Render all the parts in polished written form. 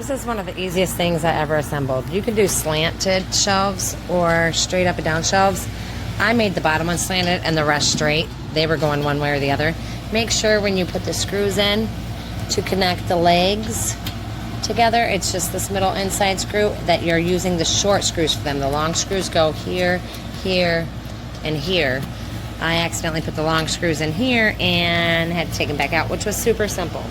This is one of the easiest things I ever assembled. You can do slanted shelves or straight up and down shelves. I made the bottom one slanted and the rest straight. They were going one way or the other. Make sure when you put the screws in to connect the legs together, it's just this middle inside screw, that you're using the short screws for them. The long screws go here, here, and here. I accidentally put the long screws in here and had to take them back out, which was super simple.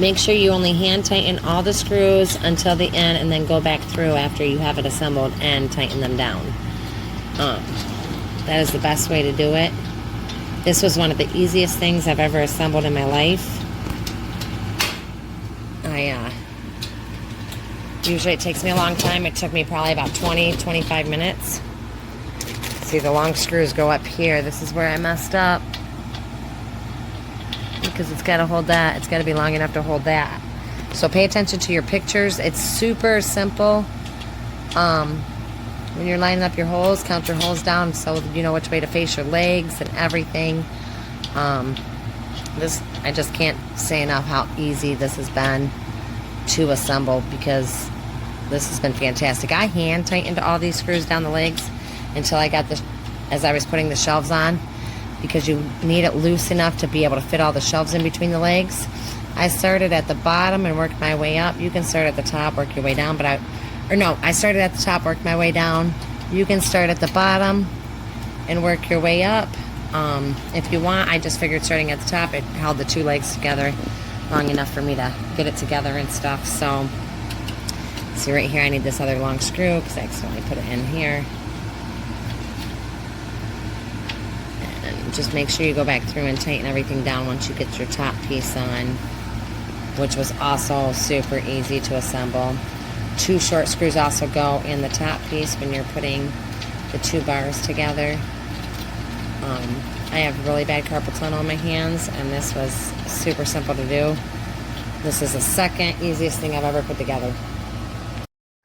Make sure you only hand tighten all the screws until the end and then go back through after you have it assembled and tighten them down. That is the best way to do it. This was one of the easiest things I've ever assembled in my life. Usually it takes me a long time. It took me probably about 20-25 minutes. See, the long screws go up here. This is where I messed up, because it's got to hold that. It's got to be long enough to hold that. So pay attention to your pictures. It's super simple. When you're lining up your holes, count your holes down so you know which way to face your legs and everything. I just can't say enough how easy this has been to assemble, because this has been fantastic. I hand tightened all these screws down the legs until I got as I was putting the shelves on, because you need it loose enough to be able to fit all the shelves in between the legs. I started at the bottom and worked my way up. You can start at the top, work your way down, I started at the top, worked my way down. You can start at the bottom and work your way up. If you want, I just figured starting at the top, it held the two legs together long enough for me to get it together and stuff. So, see right here, I need this other long screw because I accidentally put it in here. And just make sure you go back through and tighten everything down once you get your top piece on, which was also super easy to assemble. Two short screws also go in the top piece when you're putting the two bars together. I have really bad carpal tunnel on my hands, and this was super simple to do. This is the second easiest thing I've ever put together.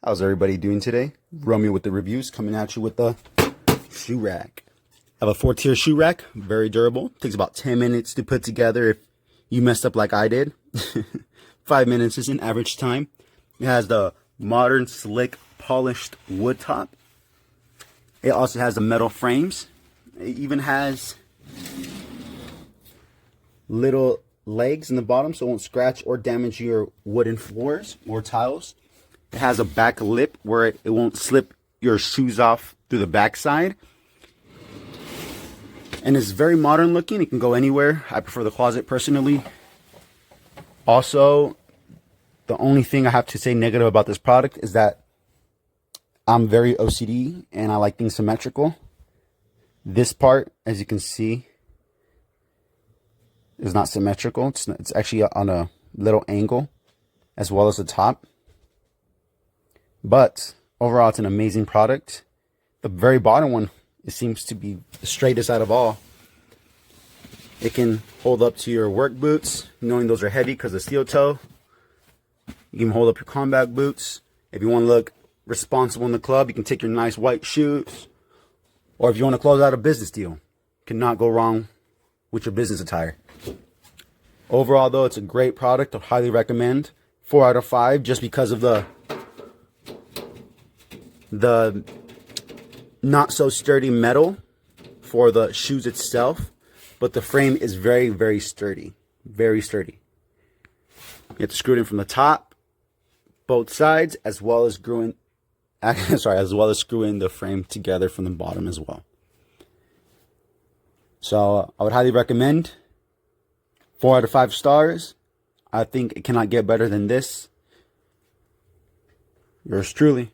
How's everybody doing today? Romeo with the reviews, coming at you with the shoe rack. I have a 4-tier shoe rack, very durable. Takes about 10 minutes to put together if you messed up like I did. 5 minutes is an average time. It has the modern, slick, polished wood top. It also has the metal frames. It even has little legs in the bottom so it won't scratch or damage your wooden floors or tiles. It has a back lip where it won't slip your shoes off through the back side. And it's very modern looking. It can go anywhere. I prefer the closet personally. Also, the only thing I have to say negative about this product is that I'm very OCD and I like things symmetrical. This part, as you can see, is not symmetrical. It's actually on a little angle, as well as the top. But overall, it's an amazing product. The very bottom one, it seems to be the straightest out of all. It can hold up to your work boots, knowing those are heavy because of steel toe. You can hold up your combat boots. If you want to look responsible in the club, you can take your nice white shoes. Or if you want to close out a business deal, cannot go wrong with your business attire. Overall, though, it's a great product. I highly recommend. 4 out of 5, just because of the not so sturdy metal for the shoes itself, but the frame is very, very sturdy. Very sturdy. You have to screw it in from the top, both sides, as well as screwing the frame together from the bottom as well. So I would highly recommend. 4 out of 5 stars. I think it cannot get better than this. Yours truly.